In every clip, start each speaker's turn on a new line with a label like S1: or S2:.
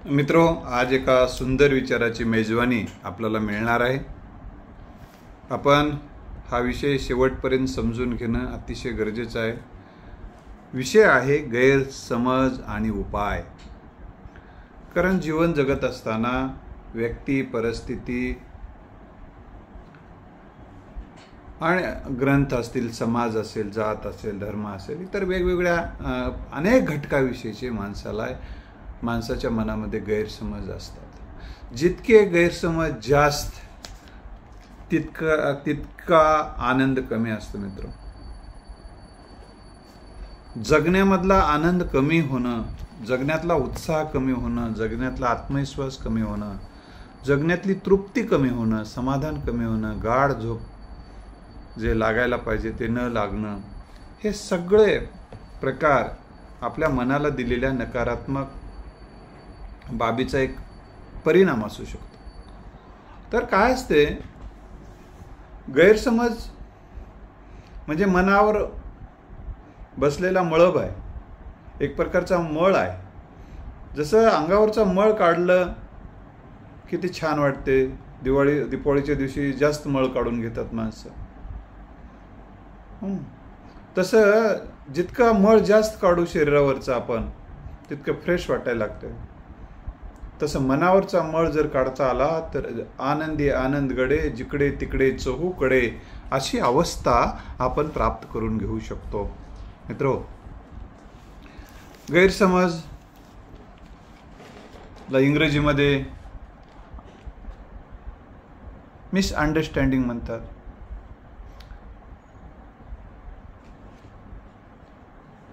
S1: मित्रो, आज एका सुंदर विचाराची मेजवानी आपल्याला मिळणार आहे। आपण हा विषय शेवटपर्यंत समजून घेणं अतिशय गरजेचं आहे। विषय आहे गैरसमज आणि उपाय। कारण जीवन जगत असताना व्यक्ती, परिस्थिती आणि ग्रंथ असतील, समाज असेल, जात असेल, धर्म असेल, इतर वेगवेगळ्या अनेक घटकाविषयीचे माणसाच्या मनामध्ये गैरसमज असतात। जितके गैरसमज जास्त तितका आनंद कमी असतो। मित्र, जगण्यामधला आनंद कमी होणं, जगण्यातला उत्साह कमी होणं, जगण्यातला आत्मविश्वास कमी होणं, जगण्यातली तृप्ती कमी होणं, समाधान कमी होणं, गाढ झोप जे लागायला पाहिजे ते न लागणं, हे सगळे प्रकार आपल्या मनाला दिलेल्या नकारात्मक बाबीचा एक परिणाम असू शकतो। तर काय असते, गैरसमज म्हणजे मनावर बसलेला मळब आहे, एक प्रकारचा मळ आहे। जसं अंगावरचा मळ काढलं किती छान वाटते। दिवाळीच्या दिवशी जास्त मळ काढून घेतात माणसं। तसं जितका मळ जास्त काढू शरीरावरचा आपण, तितकं फ्रेश वाटायला लागतं। तसं मनावरचा मळ जर काढता आला तर आनंदी आनंदगडे, जिकडे तिकडे चहूकडे, अशी अवस्था आपण प्राप्त करून घेऊ शकतो। मित्रो, गैरसमज ला इंग्रजीमध्ये मिसअंडरस्टँडिंग म्हणतात।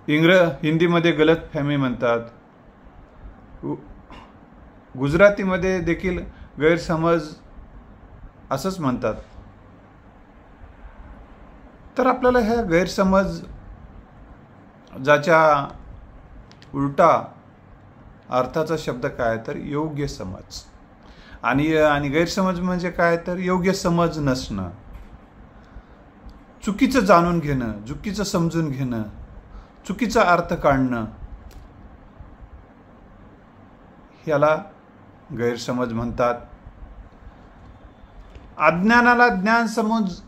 S1: हिंदीमध्ये गलतफहमी म्हणतात। गुजरातीमध्ये देखील गैरसमज असंच म्हणतात। तर आपल्याला ह्या गैरसमज ज्याच्या उलटा अर्थाचा शब्द काय तर योग्य समज, आणि गैरसमज म्हणजे काय तर योग्य समज नसणं, चुकीचं जाणून घेणं, चुकीचं समजून घेणं, चुकीचा अर्थ काढणं, याला गैरसमज म्हणतात। अज्ञानाला ज्ञान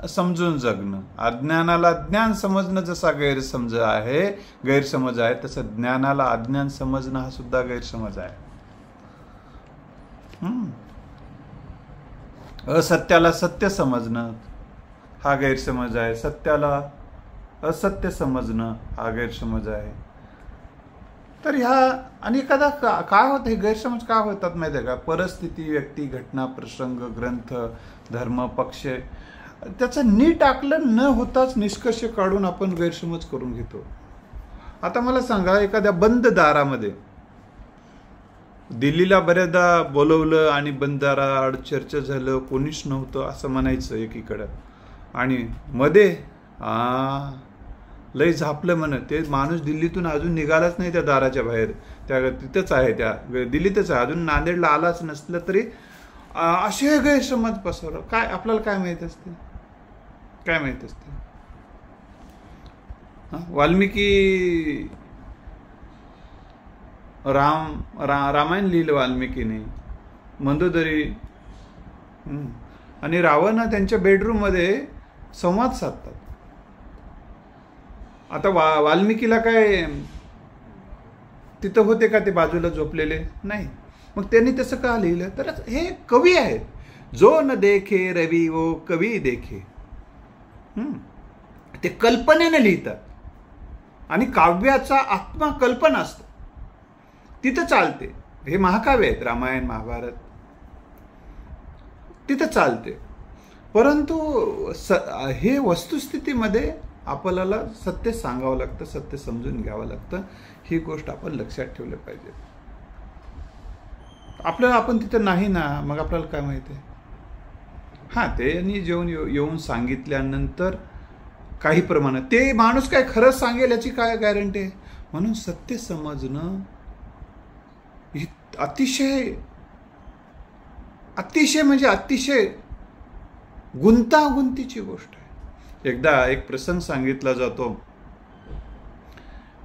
S1: समजून जगणं, अज्ञानाला ज्ञान समजणं जसा गैरसमज आहे, तसं ज्ञानाला अज्ञान समजणं हा सुद्धा गैरसमज आहे। असत्याला सत्य समजणं हा गैरसमज आहे, सत्याला असत्य समजणं हा गैरसमज आहे। तर ह्या आणि एखादा काय होतं, हे गैरसमज काय होतात माहिती आहे का? परिस्थिती, व्यक्ती, घटना, प्रसंग, ग्रंथ, धर्म, पक्ष, त्याचं नीट आकलन न होताच निष्कर्ष काढून आपण गैरसमज करून घेतो। आता मला सांगा, एखाद्या बंद दारामध्ये, दिल्लीला बऱ्याचदा बोलवलं आणि बंद दाराआड चर्चा झालं, कोणीच नव्हतं असं म्हणायचं एकीकडं, आणि मध्ये लय झापलं म्हण, ते माणूस दिल्लीतून अजून निघालाच नाही त्या दाराच्या बाहेर, त्या तिथंच आहे, त्या दिल्लीतच आहे, अजून नांदेडला आलाच नसलं तरी असे गैरसमज पसरव। काय आपल्याला काय माहित असते? काय माहित असते? वाल्मिकी रामायण लिहिलं वाल्मिकीने, मंदोदरी, आणि रावण त्यांच्या बेडरूम मध्ये संवाद साधतात। आता वाल्मिकीला काय तिथं होते का ते बाजूला झोपलेले? नाही। मग त्यांनी तसं का लिहिलं? तर हे कवी आहेत, जो न देखे रवी वो कवी देखे। ते कल्पनेने लिहितात, आणि काव्याचा आत्मा कल्पना असतो, तिथं चालते। हे महाकाव्य आहेत, रामायण, महाभारत, तिथं चालते। परंतु हे वस्तुस्थितीमध्ये आपल्याला सत्य सांगावं लागतं, सत्य समजून घ्यावं लागतं। ही गोष्ट आपण लक्षात ठेवलं पाहिजे। आपण तिथं नाही ना, मग आपल्याला काय माहिती आहे? त्यांनी येऊन सांगितल्यानंतर काही प्रमाणात ते माणूस काय खरंच सांगेल याची काय गॅरंटी आहे? म्हणून सत्य समजणं ही अतिशय गुंतागुंतीची गोष्ट आहे। एकदा एक प्रसंग सांगितला जातो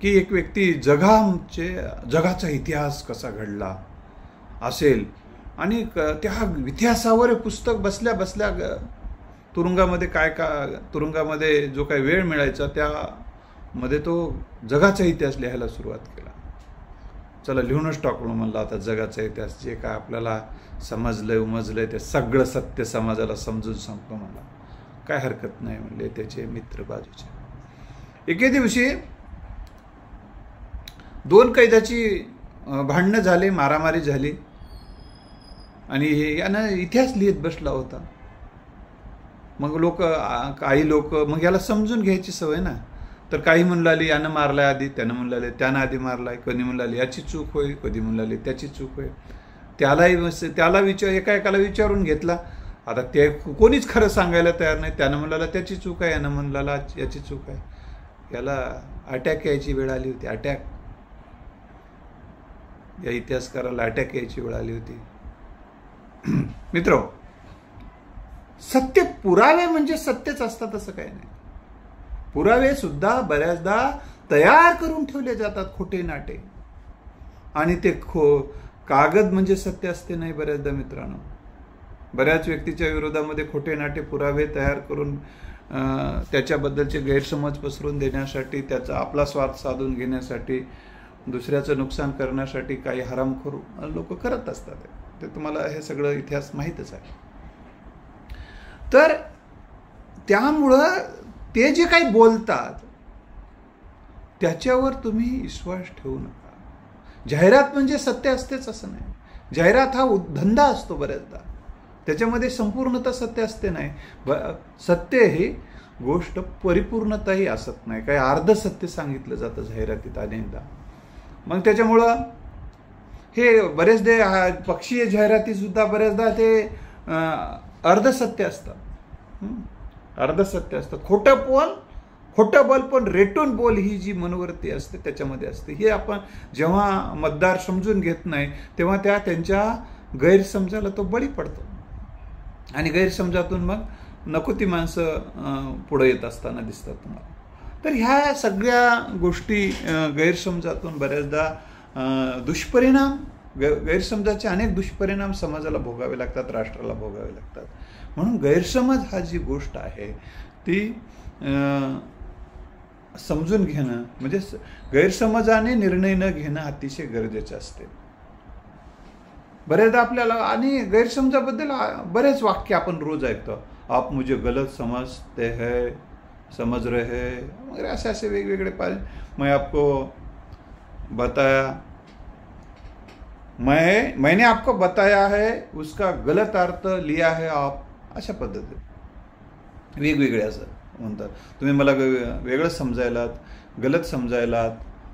S1: की एक व्यक्ती जगाचा इतिहास कसा घडला असेल आणि त्या इतिहासावर पुस्तक बसल्या बसल्या तुरुंगामध्ये तुरुंगामध्ये जो काही वेळ मिळायचा त्यामध्ये तो जगाचा इतिहास लिहायला सुरुवात केला. चला लिहूनच टाकलो म्हणलं आता जगाचा इतिहास, जे काय आपल्याला समजलंय उमजलंय ते सगळं सत्य समाजाला समजून सांगतो मला, काय हरकत नाही म्हणले त्याचे मित्र बाजूचे. एके दिवशी 2 कैद्याची भांडणं झाली, मारामारी झाली आणि यानं इतिहास लिहित बसला होता. मग काही लोक मग याला समजून घ्यायची सवय ना, तर काही म्हणलाली यानं मारलाय आधी, त्यानं म्हणलाले त्यानं आधी मारलाय, कधी म्हणलाले याची चूक होय, कधी म्हणलाले त्याची चूक होय. त्याला एकाला विचारून घेतला. आता ते कोणीच खरं सांगायला तयार नाही. त्यानं म्हणलाला त्याची चूक आहे, यानं म्हणलाला याची चूक आहे. याला अटॅक यायची वेळ आली होती. अटॅक, या इतिहासकाराला अटॅक यायची वेळ आली होती. मित्र, सत्य पुरावे म्हणजे सत्यच असतात असं काही नाही. पुरावे सुद्धा बऱ्याचदा तयार करून ठेवले जातात, खोटे नाटे, आणि ते कागद म्हणजे सत्य असते नाही बऱ्याचदा मित्रांनो. बऱ्याच व्यक्तीच्या विरोधामध्ये खोटे नाटे पुरावे तयार करून त्याच्याबद्दलचे गैरसमज पसरून देण्यासाठी, त्याचा आपला स्वार्थ साधून घेण्यासाठी, दुसऱ्याचं नुकसान करण्यासाठी काही हरामखोर लोक करत असतात. ते तुम्हाला हे सगळं इतिहास माहीतच आहे. तर त्यामुळं ते जे काही बोलतात त्याच्यावर तुम्ही विश्वास ठेवू नका. जाहिरात म्हणजे सत्य असतेच असं नाही. जाहिरात हा धंदा असतो बऱ्याचदा, त्याच्यामध्ये संपूर्णता सत्य असते नाही. सत्य ही गोष्ट परिपूर्णताही असत नाही, काही अर्ध सत्य सांगितलं जातं जाहिरातीत अनेकदा. मग त्याच्यामुळं हे बरेचदा पक्षीय जाहिराती सुद्धा बऱ्याचदा ते अर्धसत्य असतात, अर्धसत्य असतात. खोटं बोल पण रेटून बोल ही जी मनोवृत्ती असते त्याच्यामध्ये असते. हे आपण जेव्हा मतदार समजून घेत नाही तेव्हा त्यांच्या गैरसमजाला तो बळी पडतो आणि गैरसमजातून मग नको ती माणसं पुढे येत असताना दिसतात तुम्हाला. तर ह्या सगळ्या गोष्टी गैरसमजातून बऱ्याचदा दुष्परिणाम, गैरसमजाचे अनेक दुष्परिणाम समाजाला भोगावे लागतात, राष्ट्राला भोगावे लागतात. म्हणून गैरसमज हा जी गोष्ट आहे ती समजून घेणं म्हणजे गैरसमजाने निर्णय न घेणं अतिशय गरजेचं असते. बरेचदा आपल्याला आणि गैरसमजाबद्दल बरेच वाक्य आपण रोज ऐकतो. आप मुझे गलत समझते हैं, समझ रहे हैं वगैरे असे वेगवेगळे मैं आपको बताया, मैंने आपको बताया है उसका गलत अर्थ लिया है आप, अशा पद्धतीने वेगवेगळे असं म्हणतात. तुम्ही मला वेगळं समजायलात, गलत समजायलात,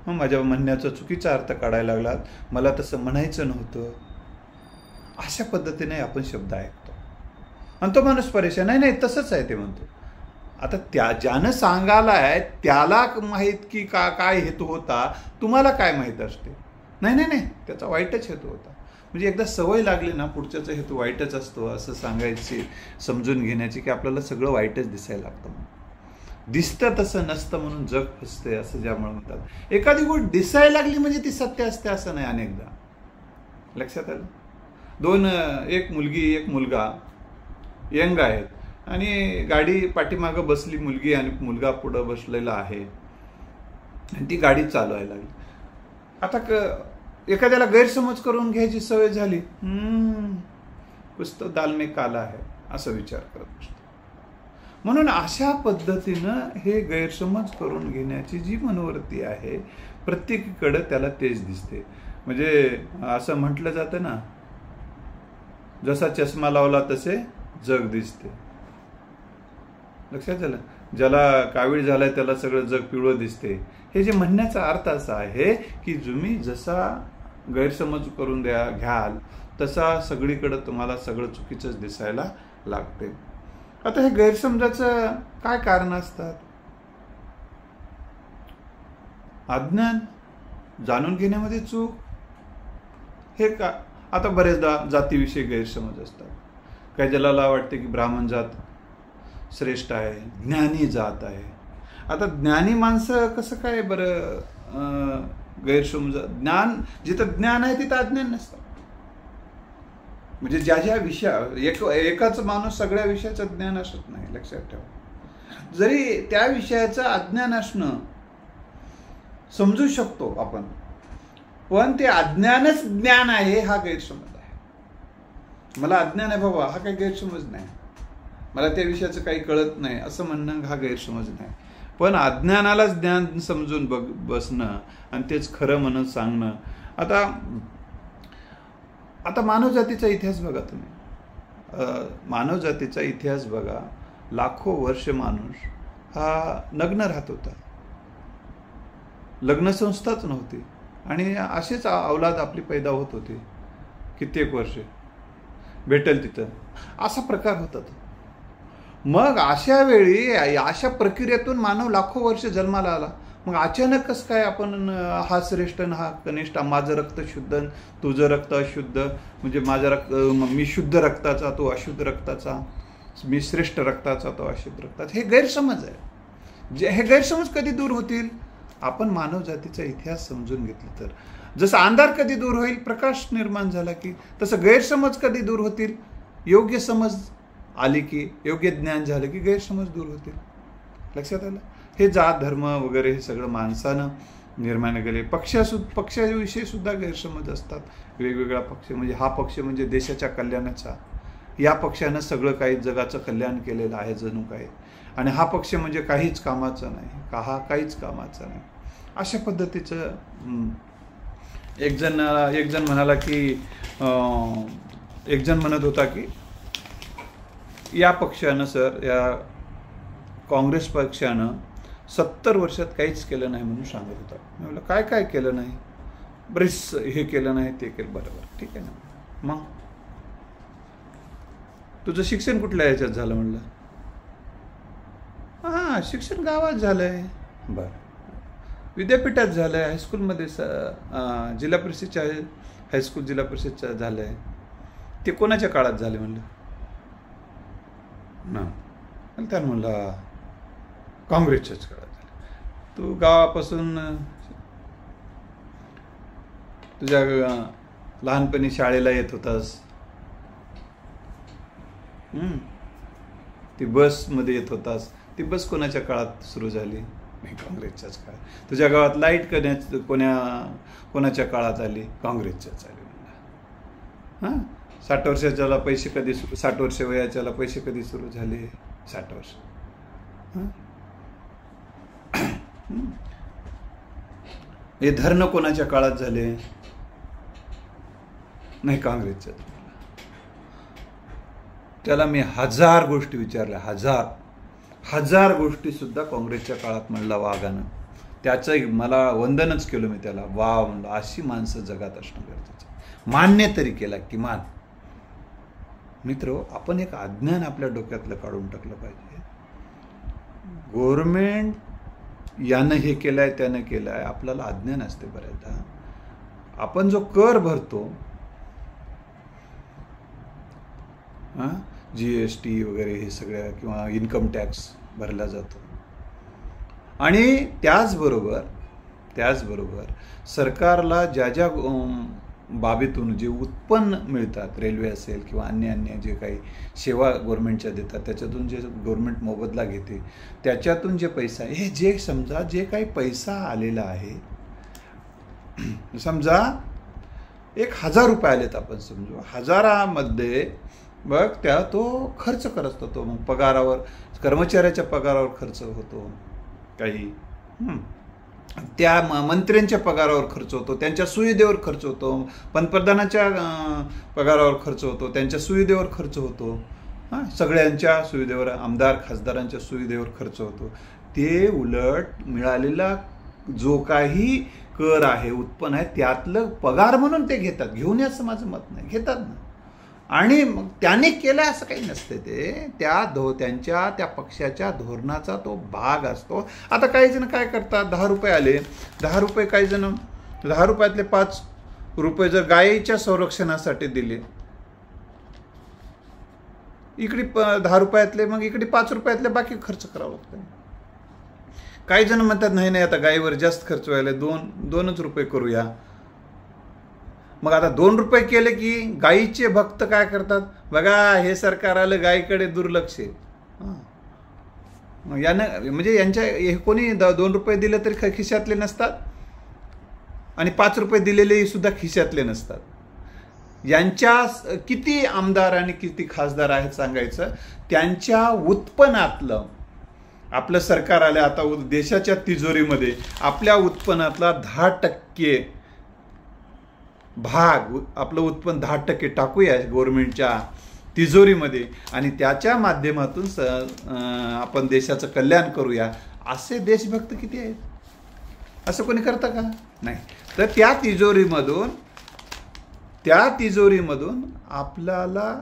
S1: मग माझ्या म्हणण्याचा चुकीचा अर्थ काढायला लागलात, मला तसं म्हणायचं नव्हतं, अशा पद्धतीने आपण शब्द ऐकतो आणि तो माणूस परेशान नाही तसंच आहे ते म्हणतो. आता ज्यानं सांगायलाय त्याला माहीत की काय हेतू होता, तुम्हाला काय माहीत असते? नाही त्याचा वाईटच हेतू होता. म्हणजे एकदा सवय लागली ना पुढच्याचा हेतू वाईटच असतो असं सांगायची, समजून घेण्याची, की आपल्याला सगळं वाईटच दिसायला लागतं. दिसतं तसं नसतं म्हणून जग फसते असं ज्यामुळे म्हणतात. एखादी गोष्ट दिसायला लागली म्हणजे ती सत्य असते असं नाही. अनेकदा लक्षात आलं, एक मुलगी एक मुलगा यंग आहेत आणि गाडी पाठीमागं बसली मुलगी आणि मुलगा पुढं बसलेला आहे आणि ती गाडी चालवायला लागली. आता एखाद्याला गैरसमज करून घ्यायची सवय झाली, कुछ तो दाल में काला है असं विचार करत असतो. म्हणून अशा पद्धतीनं हे गैरसमज करून घेण्याची जी मनोवृत्ती आहे प्रत्येकीकडे त्याला तेच दिसते. म्हणजे असं म्हटलं जातं ना, जसा चष्मा लावला तसे जग दिसते. लक्षात आलं, ज्याला कावीळ झालाय त्याला सगळं जग पिवळं दिसते. हे जे म्हणण्याचा अर्थ असा आहे की तुम्ही जसा गैरसमज करून घ्याल तसा सगळीकडे तुम्हाला सगळं चुकीचंच दिसायला लागते. आता हे गैरसमजाचं काय कारण असतात? अज्ञान, जाणून घेण्यामध्ये चूक, हे का. आता बरेचदा जातीविषयी गैरसमज असतात. काही जणाला वाटते की ब्राह्मण जात श्रेष्ठ आहे, ज्ञानी जात आहे. आता ज्ञानी माणसं कसं काय बरं गैरसमज, ज्ञान जिथं ज्ञान आहे तिथं अज्ञान नसतं. म्हणजे ज्या ज्या एकाच माणूस सगळ्या विषयाचं ज्ञान असत नाही, लक्षात ठेवा. जरी त्या विषयाचं अज्ञान असणं समजू शकतो आपण, पण ते अज्ञानच ज्ञान आहे हा गैरसमज आहे. मला अज्ञान आहे बाबा हा काही गैरसमज नाही, मला त्या विषयाचं काही कळत नाही असं म्हणणं हा गैरसमज नाही. पण अज्ञानालाच ज्ञान समजून बसणं आणि तेच खरं म्हणून सांगणं. आता मानवजातीचा इतिहास बघा तुम्ही, मानवजातीचा इतिहास बघा. लाखो वर्ष माणूस हा नग्न राहत होता, लग्नसंस्थाच नव्हती आणि असेच औलाद आपली पैदा होत होती कित्येक वर्ष, भेटेल तिथं असा प्रकार होता तो. मग अशा वेळी अशा प्रक्रियेतून मानव लाखो वर्ष जन्माला आला. मग अचानक कसं काय आपण हा श्रेष्ठ हा कनिष्ठ, माझं रक्त शुद्ध तुझं रक्त अशुद्ध, म्हणजे माझं रक्त मी शुद्ध रक्ताचा तो अशुद्ध रक्ताचा, मी श्रेष्ठ रक्ताचा तो अशुद्ध रक्ताचा, हे गैरसमज आहे. हे गैरसमज कधी दूर होतील? आपण मानव जातीचा इतिहास समजून घेतला तर. जसं अंधार कधी दूर होईल, प्रकाश निर्माण झाला की, तसं गैरसमज कधी दूर होतील? योग्य समज आली की, योग्य ज्ञान झालं की गैरसमज दूर होतील. लक्षात आलं? हे जात धर्म वगैरे हे सगळं माणसानं निर्माण केले. पक्षाविषयी सुद्धा गैरसमज असतात. वेगवेगळा पक्ष म्हणजे हा पक्ष म्हणजे देशाच्या कल्याणाचा, या पक्षानं सगळं काही जगाचं कल्याण केलेलं आहे जणू काही, आणि हा पक्ष म्हणजे काहीच कामाचा नाही, हा काहीच कामाचा नाही. अशा पद्धतीचं एक जण म्हणाला की, एक जण म्हणत होता की या पक्षानं सर, या काँग्रेस पक्षानं 70 वर्षात काहीच केलं नाही म्हणून सांगत होता. मी म्हटलं काय केलं नाही? बरेच हे केलं नाही ते केलं. बरोबर, ठीक आहे ना. मग तुझं शिक्षण कुठल्या ह्याच्यात झालं? म्हणलं हां, शिक्षण गावात झालंय. बरं, विद्यापीठात झालंय, हायस्कूलमध्ये जिल्हा परिषदच्या हायस्कूल जिल्हा परिषदच्या झालंय. ते कोणाच्या काळात झाले? म्हणलं ना. त्यानं म्हणला काँग्रेसच्याच काळात झालं. तू गावापासून तुझ्या लहानपणी शाळेला येत होतास, ती बसमध्ये येत होतास, ती बस कोणाच्या काळात सुरू झाली? काँग्रेसच्याच काळात. तुझ्या गावात लाईट कोणाच्या काळात आली? काँग्रेसच्याच आली. हां, 60 वर्षाच्याला पैसे कधी 60 वर्ष वयाच्याला पैसे कधी सुरू झाले? 60 वर्ष. हे धरणं कोणाच्या काळात झाले? नाही, काँग्रेसच्या. त्याला मी 1000 गोष्टी विचारल्या, हजार गोष्टी सुद्धा काँग्रेसच्या काळात म्हणला वाघानं. त्याचं मला वंदनच केलं मी त्याला. वा म्हणलं, अशी माणसं जगात असणं गरजेचं. मान्य तरी केला किमान. मित्र, आपण एक अज्ञान आपल्या डोक्यातलं काढून टाकलं पाहिजे. गव्हर्नमेंट यानं हे केलंय त्यानं केलंय, आपल्याला अज्ञान असते बऱ्याचदा. आपण जो कर भरतो, GST वगैरे हे सगळ्या, किंवा इन्कम टॅक्स भरला जातो, आणि त्याचबरोबर सरकारला ज्या बाबीतून जे उत्पन्न मिळतात, रेल्वे असेल किंवा अन्य जे काही सेवा गव्हर्नमेंटच्या देतात, त्याच्यातून जे गव्हर्नमेंट मोबदला घेते, त्याच्यातून जे पैसा आहे, हे जे समजा जे काही पैसा आलेला आहे, समजा 1000 रुपये आलेत आपण समजू, 1000मध्ये बघ त्या तो खर्च करत होतो. मग पगारावर, कर्मचाऱ्याच्या पगारावर खर्च होतो काही, त्या मंत्र्यांच्या पगारावर खर्च होतो, त्यांच्या सुविधेवर खर्च होतो, पंतप्रधानाच्या पगारावर खर्च होतो, त्यांच्या सुविधेवर खर्च होतो, सगळ्यांच्या सुविधेवर, आमदार खासदारांच्या सुविधेवर खर्च होतो. ते उलट मिळालेला जो काही कर आहे, उत्पन्न आहे, त्यातलं पगार म्हणून ते घेतात. घेऊन याचं माझं मत नाही, घेतात ना. आणि मग त्याने केलं असं काही नसते. ते त्यांच्या त्या पक्षाच्या धोरणाचा तो भाग असतो. आता काही जण काय करतात, 10 रुपये आले, 10 रुपये काही जण 10 रुपयातले 5 रुपये जर गायीच्या संरक्षणासाठी दिले, इकडे 10 रुपयातले, मग इकडे 5 रुपयातले बाकी खर्च करावं लागतं. काही जण म्हणतात नाही आता गायीवर जास्त खर्च व्हायला, 2च रुपये करूया. मग आता 2 रुपये केले की गायीचे भक्त काय करतात, बघा हे सरकार आलं, गायीकडे दुर्लक्ष आहे. यानं म्हणजे यांच्या हे कोणी 2 रुपये दिले तरी खिशातले नसतात आणि 5 रुपये दिलेले सुद्धा खिशातले नसतात. यांच्या किती आमदार आणि किती खासदार आहेत सांगायचं, त्यांच्या उत्पन्नातलं आपलं सरकार आलं आता देशाच्या तिजोरीमध्ये आपल्या उत्पन्नातला 10% भाग, आपलं उत्पन्न 10% टाकूया गव्हर्नमेंटच्या तिजोरीमध्ये आणि त्याच्या माध्यमातून आपण देशाचं कल्याण करूया. असे देशभक्त किती आहेत? असं कोणी करतं का? नाही. तर त्या तिजोरीमधून आपल्याला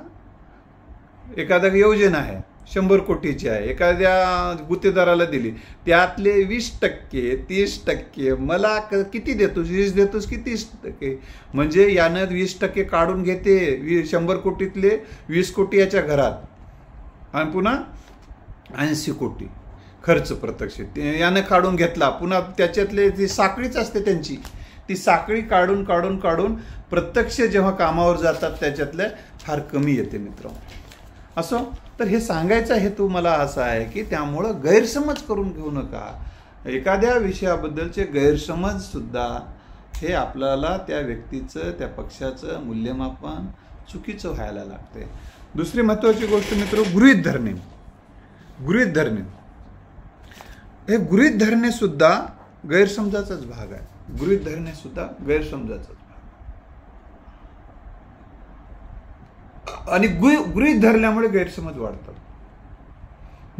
S1: एखादा योजना आहे 100 कोटीची आहे, एखाद्या गुत्तेदाराला दिली, त्यातले 20%, 30% मला किती देतोस? 20 देतोस की 30%? म्हणजे यानं 20% काढून घेते 100 कोटीतले 20 कोटी याच्या घरात आणि पुन्हा 80 कोटी खर्च प्रत्यक्ष यानं काढून घेतला. पुन्हा त्याच्यातले ती साखळीच असते त्यांची, ती साखळी काढून प्रत्यक्ष जेव्हा कामावर जातात त्याच्यातले फार कमी येते मित्र. असो, तर हे सांगायचा हेतू मला असा आहे की त्यामुळं गैरसमज करून घेऊ नका. एखाद्या विषयाबद्दलचे गैरसमज सुद्धा हे आपल्याला त्या व्यक्तीचं, त्या पक्षाचं मूल्यमापन चुकीचं व्हायला लागते. दुसरी महत्त्वाची गोष्ट मित्र, गृहीत धरणे. हे गृहीत धरणे सुद्धा गैरसमजाचाच भाग आहे. गृहीत धरणे सुद्धा गैरसमजाचाच भाग. आणि गृहीत धरल्यामुळे गैरसमज वाढतात.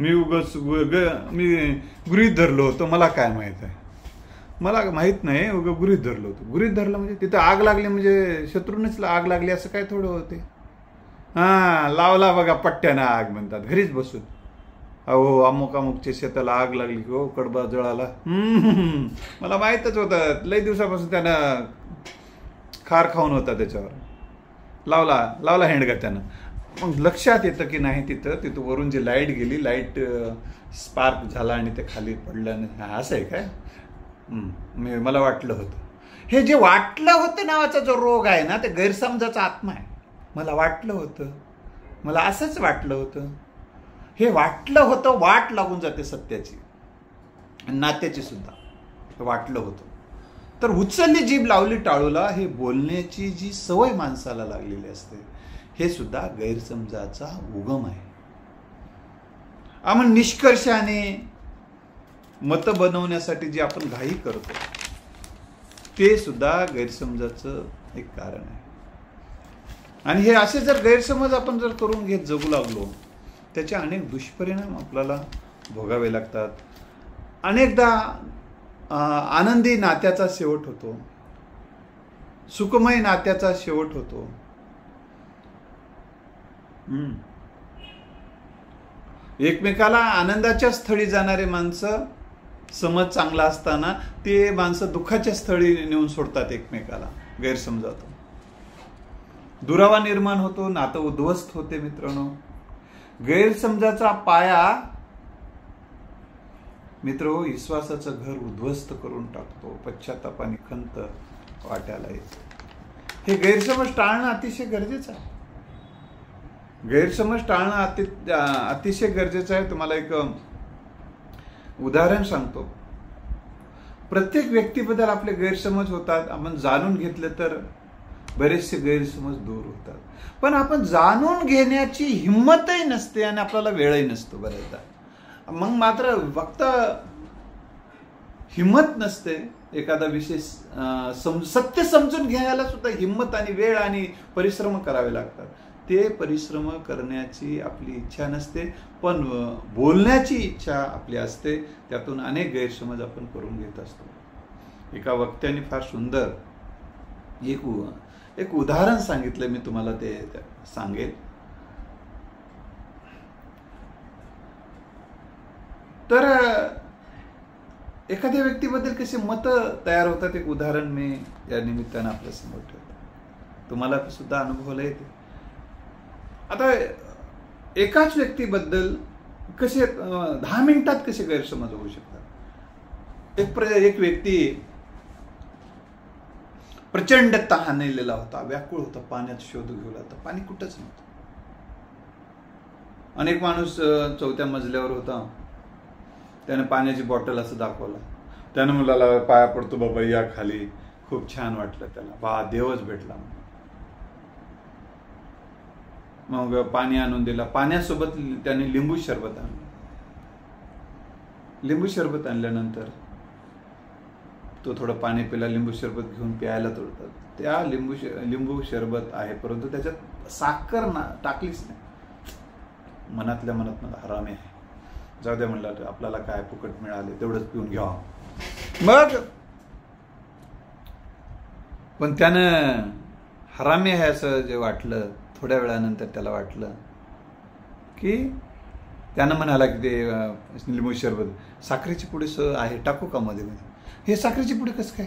S1: मी गृहीत धरलो होतो, मला काय माहित आहे, मला माहित नाही, गृहीत धरलो होतो. गृहीत धरलं म्हणजे तिथं आग लागली म्हणजे शत्रूनेच आग लागली असं काय थोडं होते. लावला बघा पट्ट्यानं आग म्हणतात घरीच बसून. अहो अमुकच्या शेताला आग लागली की हो कडबा जळाला. मला माहीतच होतं, लई दिवसापासून त्यानं खार खाऊन होता त्याच्यावर. लावला हेंडगा त्यानं. मग लक्षात येतं की नाही, तिथं वरून जी लाईट गेली, लाईट स्पार्क झाला आणि ते खाली पडलं. असं आहे काय? मला वाटलं होतं. हे जे वाटलं होतं नावाचा जो रोग आहे ना, ते गैरसमजाचा आत्मा आहे. मला वाटलं होतं, मला असंच वाटलं होतं. हे वाटलं होतं वाट लागून जाते सत्याची, नात्याची सुद्धा. वाटलं होतं तर उचलली जीभ लावली टाळूला, हे बोलण्याची जी सवय माणसाला लागलेली असते, हे सुद्धा गैरसमजाचा उगम आहे. आपण निष्कर्षाने मत बनवण्यासाठी जे आपण घाई करतो ते सुद्धा गैरसमजाचं एक कारण आहे. आणि हे असे जर गैरसमज आपण जर करून घेत जगू लागलो, त्याचे अनेक दुष्परिणाम आपल्याला भोगावे लागतात. अनेकदा आनंदी नात्याचा शेवट होतो, सुखमय नात्याचा शेवट होतो. एकमेकाला आनंदाच्या स्थळी जाणारे माणसं, समज चांगला असताना ते माणसं दुःखाच्या स्थळी नेऊन सोडतात एकमेकाला. गैरसमजातो, दुरावा निर्माण होतो, नातं उद्ध्वस्त होते. मित्रांनो, गैरसमजाचा पाया विश्वासाचं घर उद्ध्वस्त करून टाकतो. पश्चातापाने खंत वाट्याला येते. हे गैरसमज टाळणं अतिशय गरजेचं आहे. गैरसमज टाळणं अतिशय गरजेचं आहे. तुम्हाला एक उदाहरण सांगतो. प्रत्येक व्यक्तीबद्दल आपले गैरसमज होतात. आपण जाणून घेतलं तर बरेचसे गैरसमज दूर होतात. पण आपण जाणून घेण्याची हिंमतही नसते आणि आपल्याला वेळही नसतो बऱ्याचदा. मग मात्र फक्त हिंमत नसते एखादा विषय सत्य समजून घ्यायला सुद्धा हिंमत आणि वेळ आणि परिश्रम करावे लागतात. ते परिश्रम करण्याची आपली इच्छा नसते, पण बोलण्याची इच्छा आपली असते. त्यातून अनेक गैरसमज आपण करून घेत असतो. एका वक्त्याने फार सुंदर एक उदाहरण सांगितलं, मी तुम्हाला ते सांगेल. तर एखाद्या व्यक्तीबद्दल कसे मत तयार होतात, एक उदाहरण मी या निमित्तानं आपल्या समोर ठेवतो. तुम्हाला सुद्धा अनुभवलं येते. आता एकाच व्यक्तीबद्दल कसे 10 मिनिटात कसे गैरसमज होऊ शकतात. एक व्यक्ती प्रचंड तहानलेला होता, व्याकुळ होता, पाण्यात शोध घेऊ लागला, पाणी कुठंच नव्हतं. अनेक माणूस 4थ्या मजल्यावर होता, त्याने पाण्याची बॉटल असं दाखवला, त्याने मुलाला पाया पडतो बाबा या खाली, खूप छान वाटलं त्याला, बा देवच भेटला. मग पाणी आणून दिला, पाण्यासोबत त्याने लिंबू सरबत आणलं. लिंबू सरबत आणल्यानंतर तो थोडं पाणी पिला, लिंबू सरबत घेऊन प्यायला तोडतात. त्या लिंबू सरबत आहे, परंतु त्याच्यात साखर टाकलीच नाही. मनातल्या मनात मला हरामी आहे, जाऊ द्या म्हणलं, आपल्याला काय फुकट मिळाले तेवढंच पिऊन घ्यावं. मग पण त्यानं हरामी आहे असं जे वाटलं, थोड्या वेळानंतर त्याला वाटलं की त्यानं म्हणाला की ते लिंबू सरबत साखरेची पुडी आहे, टाकू का मध्ये मध्ये? हे साखरेची पुडी कसं काय?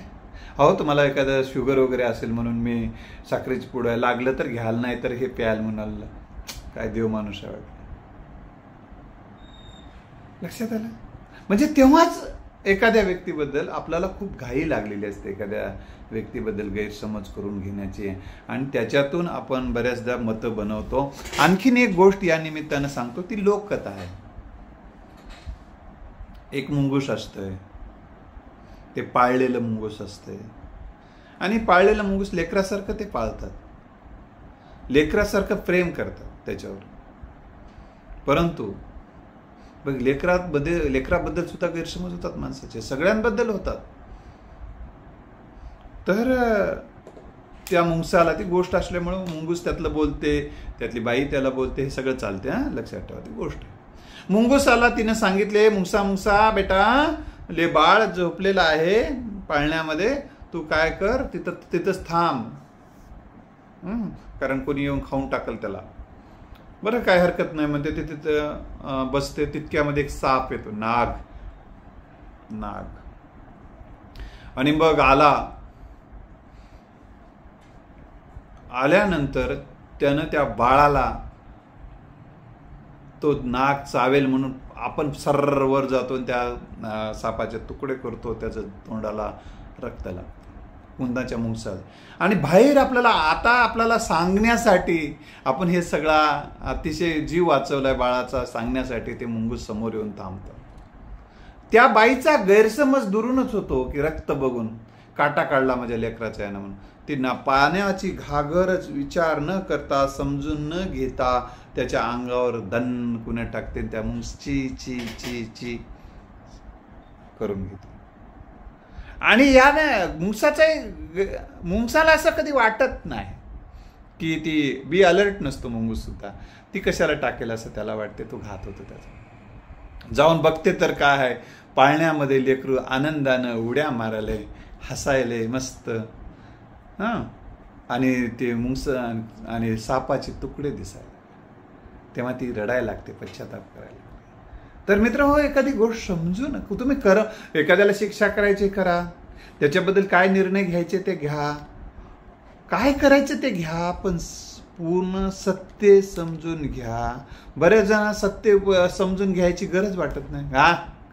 S1: अहो तुम्हाला एखादं शुगर वगैरे असेल म्हणून मी साखरेची पुडी लागलं तर घ्याल, नाही तर हे प्याल म्हणाल. काय देव माणूस आहे वाटलं. लक्षात आलं? म्हणजे तेव्हाच एखाद्या व्यक्तीबद्दल आपल्याला खूप घाई लागलेली असते, एखाद्या व्यक्तीबद्दल गैरसमज करून घेण्याची, आणि त्याच्यातून आपण बऱ्याचदा मतं बनवतो. आणखीन एक गोष्ट या निमित्तानं सांगतो, ती लोककथा आहे. एक मुंगूस असतंय, ते पाळलेलं मुंगूस असतंय, आणि पाळलेलं मुंगूस लेकरासारखं ते पाळतात, लेकरासारखं प्रेम करतात त्याच्यावर. परंतु बघ, लेकराबद्दल सुद्धा गैरसमज होतात माणसाचे, सगळ्यांबद्दल होतात. तर त्या मुंगसाला ती गोष्ट असल्यामुळं मुंगूस त्यातलं बोलते, त्यातली बाई त्याला बोलते, हे सगळं चालते. लक्षात ठेवा ती गोष्ट. मुंगूसाला तिनं सांगितले, मुंगसा मुंगसा बेटा, ले बाळ झोपलेलं आहे पाळण्यामध्ये, तू काय कर, तिथंच थांब, कारण कोणी येऊन खाऊन टाकल त्याला. बरं काय हरकत नाही म्हणते, ते तिथं बसते. तितक्यामध्ये एक साप येतो, नाग. आणि मग आल्यानंतर त्यानं त्या बाळाला, तो नाग चावेल म्हणून आपण सर्रवर जातो आणि त्या सापाचे तुकडे करतो, त्याच्या तोंडाला रक्त लागतं मुंदाच्या मुंगसात. आणि बाहेर आपल्याला सांगण्यासाठी, आपण हे सगळा अतिशय जीव वाचवलाय बाळाचा सांगण्यासाठी, ते मुंगूस समोर येऊन थांबतं. त्या बाईचा गैरसमज दुरूनच होतो की रक्त बघून काटा काढला माझ्या लेकराचा यानं म्हणून. ती पाण्याची घागरच विचार न करता, समजून न घेता त्याच्या अंगावर दन कुण्या टाकते, त्या मुंगस ची ची ची ची करून घेते. आणि याने मुंगसाला असं कधी वाटत नाही की ती बी अलर्ट नसतो मुंगूस सुद्धा, ती कशाला टाकेल असं त्याला वाटते. तो घात होतो त्याचा. जाऊन बघते तर काय आहे, पाळण्यामध्ये लेकरू आनंदानं उड्या मारायले, हसायले मस्त, आणि ते मुंगस आणि सापाचे तुकडे दिसायला, तेव्हा ती रडायला लागते, पश्चाताप करायला लागते. तर मित्र हो, एखादी गोष्ट समजू नका तुम्ही, करा. एखाद्याला शिक्षा करायची करा, त्याच्याबद्दल काय निर्णय घ्यायचे ते घ्या, काय करायचं ते घ्या, पण पूर्ण सत्य समजून घ्या. बरेच जण सत्य समजून घ्यायची गरज वाटत नाही.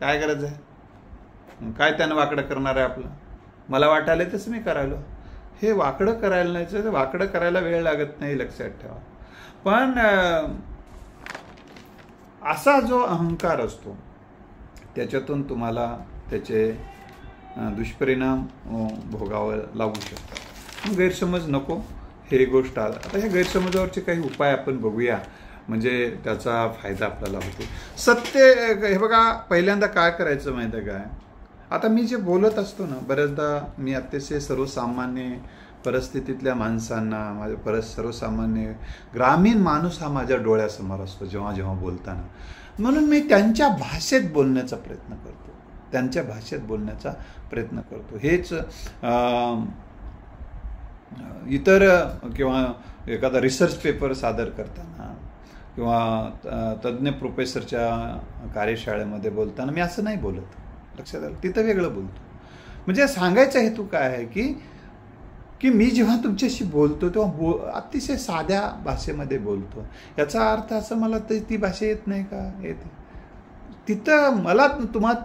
S1: काय गरज आहे, काय त्यानं वाकडं करणार आहे आपलं, मला वाटायला तसं मी करायलो. हे वाकडं करायला नाही, वाकडं करायला वेळ लागत नाही, लक्षात ठेवा. पण असा जो अहंकार असतो त्याच्यातून तुम्हाला त्याचे दुष्परिणाम भोगावं लागू शकतात. गैरसमज नको, हे गोष्ट आता ह्या गैरसमजावरचे काही उपाय आपण बघूया, म्हणजे त्याचा फायदा आपल्याला होतो. सत्य हे बघा, पहिल्यांदा काय करायचं माहिती आहे काय, आता मी जे बोलत असतो ना, बऱ्याचदा मी अतिशय सर्वसामान्य परिस्थितीतल्या माणसांना, सर्वसामान्य ग्रामीण माणूस हा माझ्या डोळ्यासमोर असतो जेव्हा जेव्हा बोलताना. म्हणून मी त्यांच्या भाषेत बोलण्याचा प्रयत्न करतो. हेच इतर किंवा एखादा रिसर्च पेपर सादर करताना किंवा तज्ज्ञ प्रोफेसरच्या कार्यशाळेमध्ये बोलताना मी असं नाही बोलत, लक्षात आलं, तिथं वेगळं बोलतो. म्हणजे सांगायचा हेतू काय आहे की मी जेव्हा तुमच्याशी बोलतो तेव्हा अतिशय साध्या भाषेमध्ये बोलतो. याचा अर्थ असं मला ती भाषा येत नाही का, येते. तिथं मला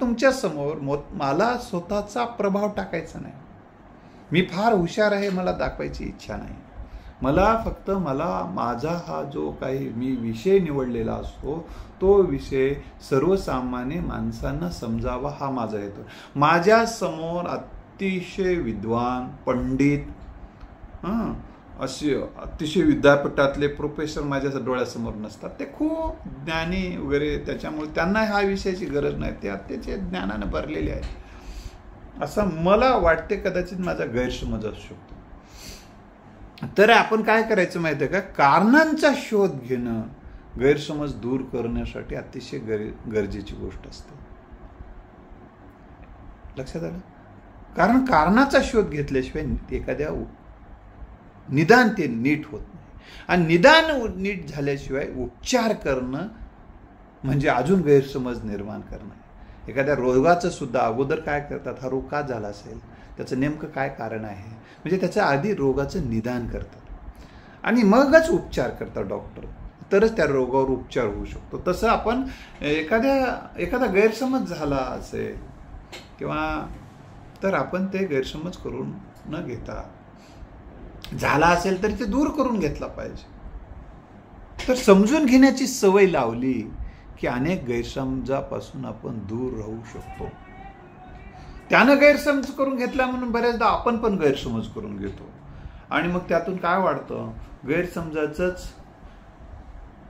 S1: तुमच्या समोर मला स्वतःचा प्रभाव टाकायचा नाही. मी फार हुशार आहे मला दाखवायची इच्छा नाही. मला फक्त माझा हा जो काही मी विषय निवडलेला असतो तो विषय सर्वसामान्य माणसांना समजावा हा माझा हेतू. माझ्या समोर अतिशय विद्वान पंडित असे अतिशय विद्यापीठातले प्रोफेसर माझ्या डोळ्यासमोर नसतात. ते खूप ज्ञानी वगैरे, त्याच्यामुळे त्यांना ह्या विषयाची गरज नाही, ते अत्याचे ज्ञानानं भरलेले आहेत असं मला वाटते. कदाचित माझा गैरसमज असू शकतो. तर आपण काय करायचं माहिती आहे का, कारणांचा शोध घेणं गैरसमज दूर करण्यासाठी अतिशय गरजेची गोष्ट असते. लक्षात आलं? कारण कारणाचा शोध घेतल्याशिवाय एखाद्या निदान ते नीट होत नाही, आणि निदान नीट झाल्याशिवाय उपचार करणं म्हणजे अजून गैरसमज निर्माण करणं. एखाद्या रोगाचं सुद्धा अगोदर काय करतात, हा रोग का झाला असेल, त्याचं नेमकं काय कारण आहे, म्हणजे त्याच्या आधी रोगाचं निदान करतात आणि मगच उपचार करतात डॉक्टर, तरच त्या रोगावर उपचार होऊ शकतो. तसं आपण एखादा गैरसमज झाला असेल किंवा तर आपण ते गैरसमज करून न घेता, झाला असेल तरी ते दूर करून घेतला पाहिजे. तर समजून घेण्याची सवय लावली की अनेक गैरसमजापासून आपण दूर राहू शकतो. त्यानं गैरसमज करून घेतला म्हणून बऱ्याचदा आपण पण गैरसमज करून घेतो आणि मग त्यातून काय वाढतं, गैरसमजाचंच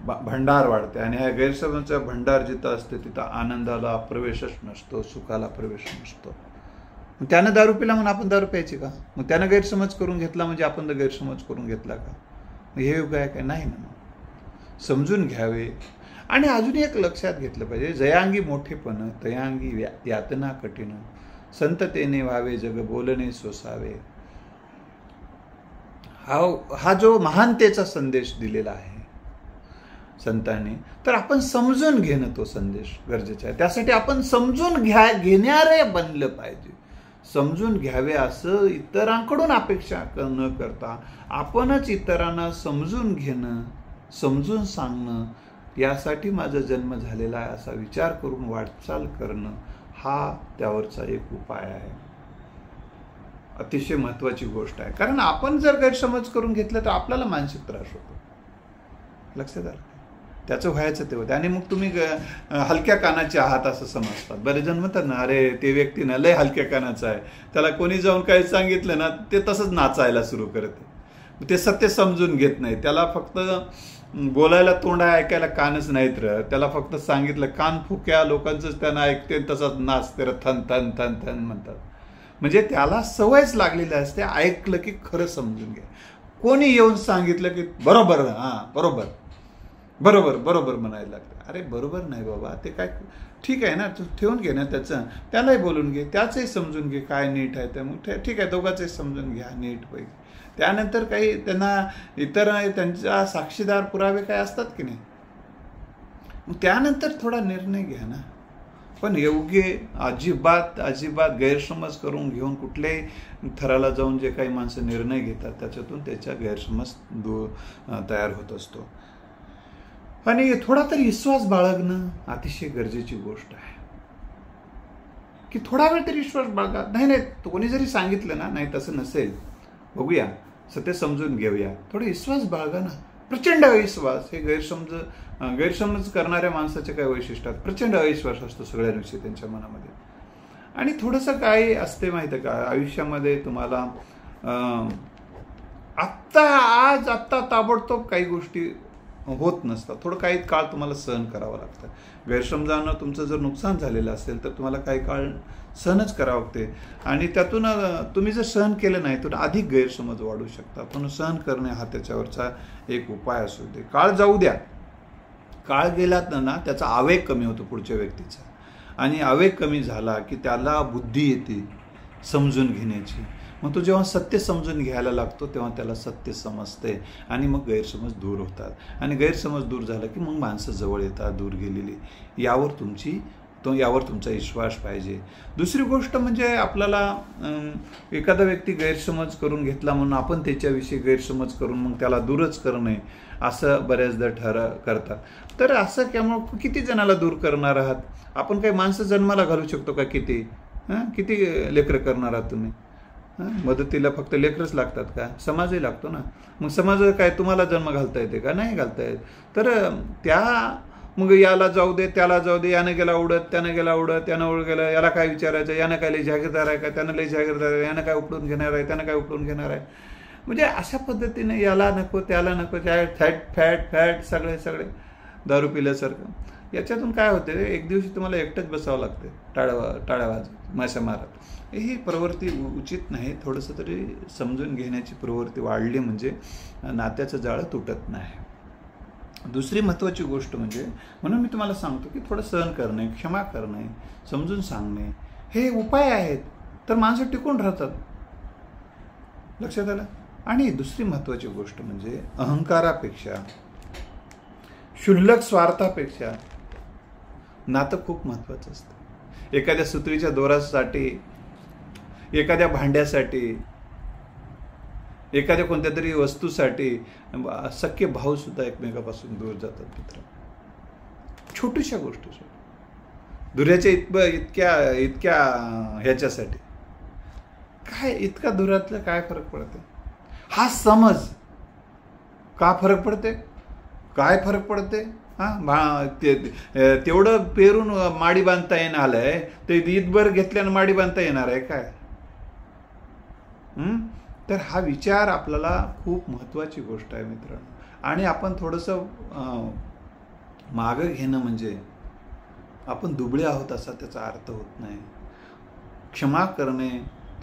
S1: भंडार वाढते आणि ह्या गैरसमजाचा भंडार जिथं असते तिथं आनंदाला प्रवेशच नसतो, सुखाला प्रवेश नसतो. त्यानं दारू पिला म्हणून आपण दारू प्यायची का? मग त्यानं गैरसमज करून घेतला म्हणजे आपण तर गैरसमज करून घेतला का? हे योग आहे काय? नाही ना. समजून घ्यावे. आणि अजून एक लक्षात घेतलं पाहिजे, जयांगी मोठेपण तयांगी यातना कठीण, संततेने व्हावे जग बोलणे सोसावे. हा जो महानतेचा संदेश दिलेला आहे संतांनी, तर आपण समजून घेणं तो संदेश गरजेचा आहे. त्यासाठी आपण समजून घेणारे बनलं पाहिजे. समजून घ्यावे असं इतरांकडून अपेक्षा न करता आपणच इतरांना समजून घेणं, समजून सांगणं, यासाठी माझा जन्म झालेला आहे असा विचार करून वाटचाल करणं हा त्यावरचा एक उपाय आहे. अतिशय महत्वाची गोष्ट आहे. कारण आपण जर गैरसमज करून घेतलं तर आपल्याला मानसिक त्रास होतो. लक्षात आलं? त्याचं व्हायचं ते होतं. आणि मग तुम्ही हलक्या कानाचे आहात असं समजतात. बरेच जण म्हणतात ना, अरे ते व्यक्ती ना लय हलक्या कानाचा आहे, त्याला कोणी जाऊन काही सांगितलं ना ते तसंच नाचायला सुरू करते. ते सत्य समजून घेत नाही. त्याला फक्त बोलायला तोंड आहे, ऐकायला कानच नाहीत र. त्याला फक्त सांगितलं कान फुक्या लोकांचंच त्यांना ऐकते तसंच नाचते र, थन थन थन थन म्हणतात. म्हणजे त्याला सवयच लागलेली असते. ऐकलं की खरं समजून घ्या. कोणी येऊन सांगितलं की बरोबर, बरोबर बरोबर बरोबर म्हणायला लागतं. अरे बरोबर नाही बाबा, ते काय ठीक आहे ना, तू ठेवून घे ना त्याचं, त्यालाही बोलून घे, त्याचंही समजून घे काय नीट आहे ते. मग ठीक आहे, दोघांचंही समजून घ्या नीट पैकी. त्यानंतर काही त्यांना इतर त्यांचा साक्षीदार पुरावे काय असतात की नाही, मग त्यानंतर थोडा निर्णय घ्या ना. पण योग्य अजिबात गैरसमज करून घेऊन कुठल्याही थराला जाऊन जे काही माणसं निर्णय घेतात त्याच्यातून त्याचा गैरसमज तयार होत असतो. आणि थोडा तरी विश्वास बाळगणं अतिशय गरजेची गोष्ट आहे. की थोडा वेळ तरी विश्वास बाळगा. नाही कोणी जरी सांगितलं ना, नाही तसं नसेल, बघूया, सत्य समजून घेऊया, थोडा विश्वास बाळगा ना. प्रचंड अविश्वास, हे गैरसमज करणाऱ्या माणसाचे काय वैशिष्ट्य आहेत, प्रचंड अविश्वास असतो सगळ्यांविषयी त्यांच्या मनामध्ये. आणि थोडंसं काय असते माहिती आहे का, आयुष्यामध्ये तुम्हाला आत्ता ताबडतोब काही गोष्टी होत नसतात. थोडं काही काळ तुम्हाला सहन करावं लागतं. गैरसमजानं तुमचं जर नुकसान झालेलं असेल तर तुम्हाला काही काळ सहनच करावं लागते. आणि त्यातून तुम्ही जर सहन केलं नाही तर अधिक गैरसमज वाढू शकतात. पण सहन करणे हा त्याच्यावरचा एक उपाय असू दे. काळ जाऊ द्या. काळ गेलात ना त्याचा आवेग कमी होतो पुढच्या व्यक्तीचा. आणि आवेग कमी झाला की त्याला बुद्धी येते समजून घेण्याची. मग तो जेव्हा सत्य समजून घ्यायला लागतो तेव्हा त्याला सत्य समजते आणि मग गैरसमज दूर होतात. आणि गैरसमज दूर झाला की मग माणसं जवळ येतात दूर गेलेली. यावर तुमचा विश्वास पाहिजे. दुसरी गोष्ट म्हणजे आपल्याला एखादा व्यक्ती गैरसमज करून घेतला म्हणून आपण त्याच्याविषयी गैरसमज करून मग त्याला दूरच करणे असं बऱ्याचदा करतात. तर असं केव्हा किती जणाला दूर करणार आहात? आपण काही माणसं जन्माला घालू शकतो का? किती लेकरं करणार आहात तुम्ही? मदतीला फक्त लेकरच लागतात का? समाजही लागतो ना. मग समाज काय तुम्हाला जन्म घालता येते का? नाही घालता येत. तर त्या मग याला जाऊ दे, त्याला जाऊ दे, यानं गेला उडत, त्यानं गेला उडत, त्यानं उड गेलं, याला काय विचारायचं, यानं काय लई जागीरदार आहे का, त्यानं लई जागीरदार आहे, यानं काय उपटून घेणार आहे, त्यानं काय उपटून घेणार आहे. म्हणजे अशा पद्धतीने याला नको, त्याला नको, फॅट सगळे दारू पिल्यासारखं. याच्यातून काय होते, एक दिवशी तुम्हाला एकटंच बसावं लागते टाळ्या वाजवत, माशा मारत. ही प्रवृत्ती उचित नाही. थोडंसं तरी समजून घेण्याची प्रवृत्ती वाढली म्हणजे नात्याचं जाळं तुटत नाही. दुसरी महत्त्वाची गोष्ट म्हणजे, म्हणून मी तुम्हाला सांगतो की थोडं सहन करणे, क्षमा करणे, समजून सांगणे हे उपाय आहेत. तर माणसं टिकून राहतात. लक्षात आलं. आणि दुसरी महत्त्वाची गोष्ट म्हणजे अहंकारापेक्षा, क्षुल्लक स्वार्थापेक्षा नातं खूप महत्त्वाचं असतं. एखाद्या सुतळीच्या दोरासाठी, एखाद्या भांड्यासाठी, एखाद्या कोणत्या तरी वस्तूसाठी सख्खे भाऊ सुद्धा एकमेकापासून दूर जातात मित्र. छोट्याशा गोष्टीसाठी, दुऱ्याच्या इतक्या ह्याच्यासाठी काय इतका दुरातलं काय फरक पडते? हा समज का फरक पडते? काय फरक पडते? तेवढं पेरून माडी बांधता येणं आलंय, ते ईदभर घेतल्यानं माडी बांधता येणार आहे काय? तर हा विचार आपल्याला खूप महत्त्वाची गोष्ट आहे मित्रांनो. आणि आपण थोडंसं मागं घेणं म्हणजे आपण दुबळे आहोत असा त्याचा अर्थ होत नाही. क्षमा करणे,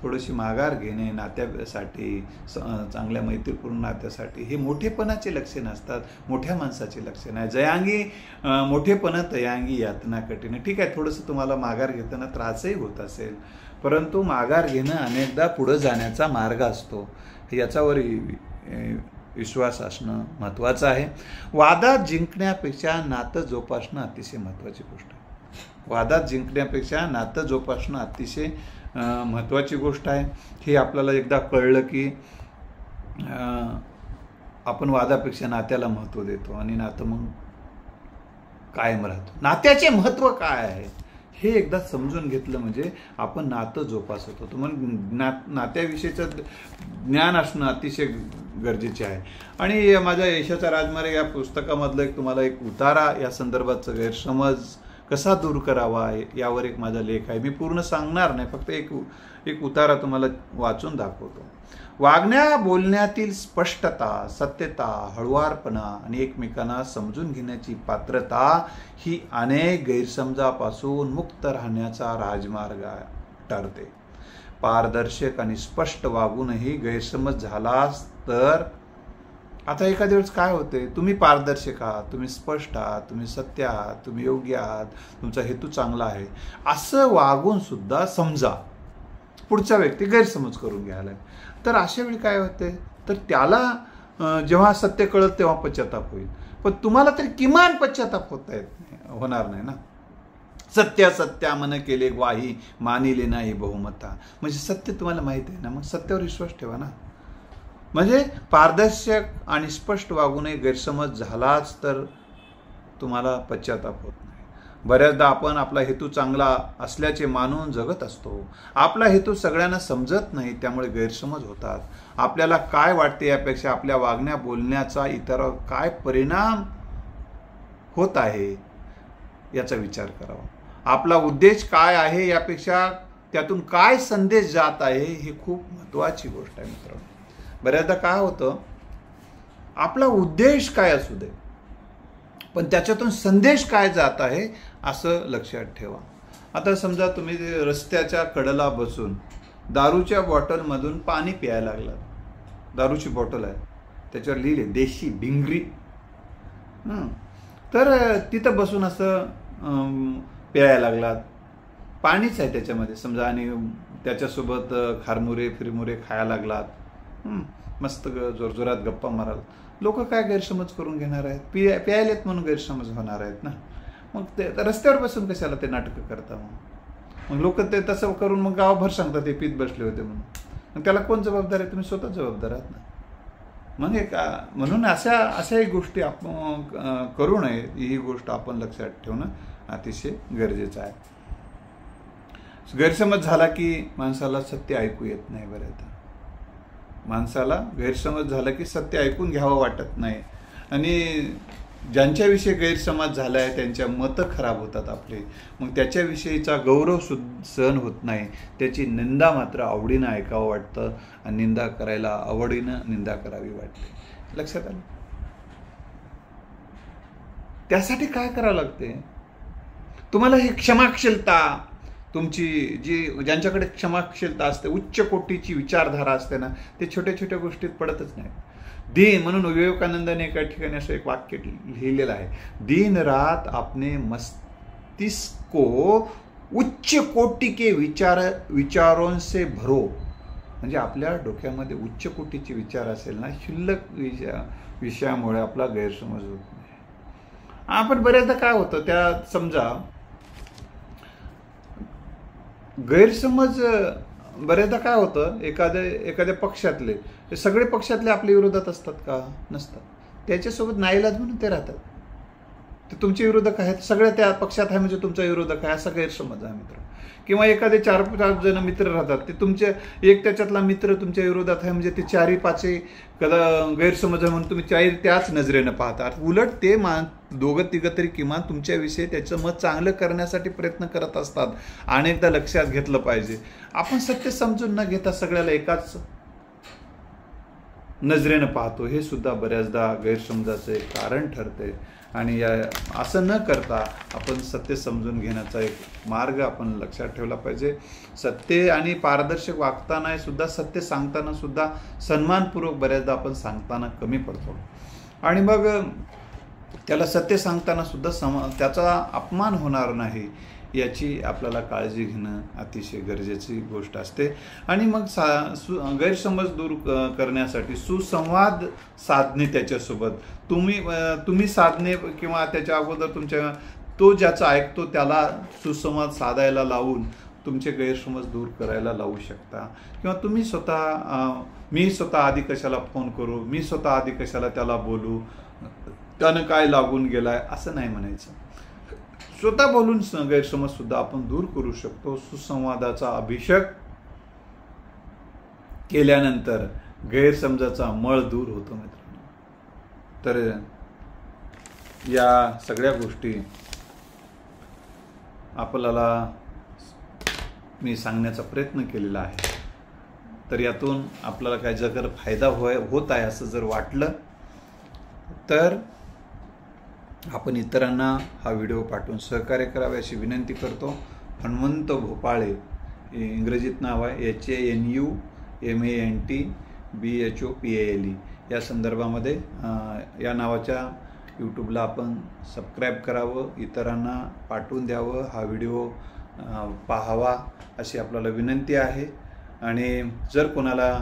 S1: थोडीशी माघार घेणे नात्यासाठी, चांगल्या मैत्रीपूर्ण नात्यासाठी, हे मोठेपणाचे लक्षण असतात, मोठ्या माणसाचे लक्षण आहे. जयांगी मोठेपणा तयांगी यातना कठीण. ठीक आहे, थोडंसं तुम्हाला माघार घेताना त्रासही होत असेल, परंतु माघार घेणं अनेकदा पुढं जाण्याचा मार्ग असतो. याच्यावर विश्वास असणं महत्त्वाचं आहे. वादात जिंकण्यापेक्षा नातं जोपासणं अतिशय महत्त्वाची गोष्ट आहे. वादात जिंकण्यापेक्षा नातं जोपासणं अतिशय महत्त्वाची गोष्ट आहे. हे आपल्याला एकदा कळलं की आपण वादापेक्षा नात्याला महत्त्व देतो आणि नातं मग कायम राहतो. नात्याचे महत्त्व काय आहे हे एकदा समजून घेतलं म्हणजे आपण नातं जोपासत होतो. म्हणून नात्याविषयीचं ज्ञान असणं अतिशय गरजेचे आहे. आणि माझ्या यशाचा राजमार्ग या पुस्तकामधलं एक तुम्हाला एक उतारा या संदर्भाचा गैरसमज कसा दूर करावा यावर एक माझा लेख आहे. मी पूर्ण सांगणार नाही, फक्त एक उतारा तुम्हाला वाचून दाखवतो. वागण्या बोलण्यातील स्पष्टता, सत्यता, हळुवारपणा आणि एकमेकांना समजून घेण्याची पात्रता ही अनेक गैरसमजापासून मुक्त राहण्याचा राजमार्ग ठरते. पारदर्शक आणि स्पष्ट वागूनही गैरसमज झालाच तर आता एखाद्या वेळेस काय होते, तुम्ही पारदर्शक आहात, तुम्ही स्पष्ट आहात, तुम्ही सत्य आहात, तुम्ही योग्य आहात, तुमचा हेतू चांगला आहे असं वागून सुद्धा समजा पुढचा व्यक्ती गैरसमज करून घ्यायला, तर अशा वेळी काय होते, तर त्याला जेव्हा सत्य कळत तेव्हा पश्चाताप होईल. पण तुम्हाला तरी किमान पश्चाताप होणार नाही ना. सत्या मन केले ग्वाही मानिले नाही बहुमता. म्हणजे सत्य तुम्हाला माहिती आहे ना, मग सत्यावर विश्वास ठेवा ना. म्हणजे पारदर्शक आणि स्पष्ट वागूनही गैरसमज झालाच तर तुम्हाला पश्चाताप होत नाही. बऱ्याचदा आपण आपला हेतू चांगला असल्याचे मानून जगत असतो. आपला हेतू सगळ्यांना समजत नाही, त्यामुळे गैरसमज होतात. आपल्याला काय वाटते यापेक्षा आपल्या वागण्या बोलण्याचा इतरांवर काय परिणाम होत आहे याचा विचार करावा. आपला उद्देश काय आहे यापेक्षा त्यातून काय संदेश जात आहे ही खूप महत्त्वाची गोष्ट आहे मित्रांनो. बऱ्याचदा काय होतं, आपला उद्देश काय असू दे पण त्याच्यातून संदेश काय जात आहे असं लक्षात ठेवा. आता समजा तुम्ही रस्त्याच्या कडेला बसून दारूच्या बॉटलमधून पाणी प्यायला लागलात. दारूची बॉटल आहे, त्याच्यावर लिहिले देशी भिंगरी. तर तिथं बसून असं प्यायला लागलात, पाणीच आहे त्याच्यामध्ये समजा, आणि त्याच्यासोबत खारमुरे फिरमुरे खायला लागलात, मस्त जोरजोरात गप्पा माराल. लोक काय गैरसमज करून घेणार आहेत, प्यायलेत म्हणून गैरसमज होणार आहेत ना. मग ते रस्त्यावर बसून कशाला ते नाटकं करता. मग लोक ते तसं करून मग गावभर सांगतात ते पीत बसले होते म्हणून. मग त्याला कोण जबाबदार आहे? तुम्ही स्वतः जबाबदार आहात ना. मग म्हणून अशाही गोष्टी आपण करू नये, ही गोष्ट आपण लक्षात ठेवणं अतिशय गरजेचं आहे. गैरसमज झाला की माणसाला सत्य ऐकू येत नाही. बऱ्याचदा माणसाला गैरसमज झाला की सत्य ऐकून घ्यावं वाटत नाही, आणि ज्यांच्याविषयी गैरसमज झाला आहे त्यांच्या मतं खराब होतात आपले, मग त्याच्याविषयीचा गौरव सहन होत नाही, त्याची निंदा मात्र आवडीनं ऐकावं वाटतं, आणि निंदा करायला आवडीनं निंदा करावी वाटते. लक्षात आलं? त्यासाठी काय करावं लागते? तुम्हाला ही क्षमाशीलता, तुमची जी ज्यांच्याकडे क्षमाशीलता असते, उच्च कोटीची विचारधारा असते ना, ते छोट्या छोट्या गोष्टीत पडतच नाही. दिन म्हणून विवेकानंदाने एका ठिकाणी असं एक वाक्य लिहिलेलं आहे, दिन रात आपने मस्तिष्क को उच्च कोटि के विचारों से भरो. म्हणजे आपल्या डोक्यामध्ये उच्च कोटीचे विचार असेल ना, क्षुल्लक विषयामुळे आपला गैरसमज होत नाही. आपण बऱ्याचदा काय होतं, त्या समजा गैरसमज बऱ्याचदा काय होतं, एखाद्या पक्षातले सगळे पक्षातले आपल्या विरोधात असतात का? नसतात. त्याच्यासोबत नाईलाज म्हणून ते राहतात. ते तुमचे विरोधक आहेत, सगळे त्या पक्षात आहे म्हणजे तुमचा विरोधक आहे, असा गैरसमज आहे मित्र. किंवा एखादे 4-5 जण मित्र राहतात, ते तुमचे एक त्याच्यातला मित्र तुमच्या विरोधात आहे म्हणजे ते 4-5 गैरसमज आहे म्हणून तुम्ही 4 त्याच नजरेनं पाहता. उलट ते दोघं-तिघं तरी किमान तुमच्याविषयी त्याचं मत चांगलं करण्यासाठी प्रयत्न करत असतात. अनेकदा लक्षात घेतलं पाहिजे, आपण सत्य समजून न घेता सगळ्याला एकाच नजरेनं पाहतो, हे सुद्धा बऱ्याचदा गैरसमजाचं एक कारण ठरते. आणि असं न करता आपण सत्य समजून घेण्याचा एक मार्ग आपण लक्षात ठेवला पाहिजे. सत्य आणि पारदर्शक वागताना सुद्धा, सत्य सांगताना सुद्धा सन्मानपूर्वक बऱ्याचदा आपण सांगताना कमी पडतो, आणि मग त्याला सत्य सांगताना सुद्धा त्याचा अपमान होणार नाही याची आपल्याला काळजी घेणं अतिशय गरजेची गोष्ट असते. आणि मग गैरसमज दूर करण्यासाठी सुसंवाद साधणे त्याच्यासोबत तुम्ही साधणे, किंवा त्याच्या अगोदर तो ज्याचं ऐकतो त्याला सुसंवाद साधायला लावून तुमचे गैरसमज दूर करायला लावू शकता. किंवा तुम्ही मी स्वतः आधी कशाला फोन करू, मी स्वतः आधी कशाला त्याला बोलू, त्यानं काय लागून गेलाय, असं नाही म्हणायचं. स्वतः बोलून गैरसमज सुद्धा आपण दूर करू शकतो. सुसंवादाचा अभिषेक केल्यानंतर गैरसमजाचा मळ दूर होतो मित्रांनो. तर या सगळ्या गोष्टी आपल्याला मी सांगण्याचा प्रयत्न केलेला आहे. तर यातून आपल्याला काय जर फायदा होत आहे असं जर वाटलं तर आपण इतरांना हा व्हिडिओ पाठवून सहकार्य करावे अशी विनंती करतो. हनुमंत भोपाळे, इंग्रजीत नाव आहे HANUMANTBHOPALE. या संदर्भामध्ये या नावाच्या यूट्यूबला आपण सबस्क्राईब करावं, इतरांना पाठवून द्यावं, हा व्हिडिओ पाहावा अशी आपल्याला विनंती आहे. आणि जर कोणाला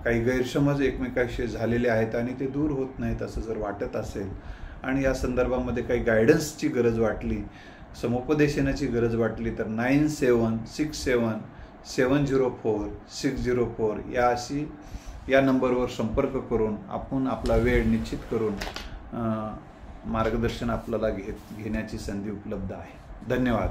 S1: काही गैरसमज एकमेकांशी झालेले आहेत आणि ते दूर होत नाहीत असं जर वाटत असेल, आणि या संदर्भामध्ये काही गायडन्सची गरज वाटली, समुपदेशनाची गरज वाटली, तर 97670704 या नंबरवर संपर्क करून आपण आपला वेळ निश्चित करून मार्गदर्शन आपल्याला घेण्याची संधी उपलब्ध आहे. धन्यवाद.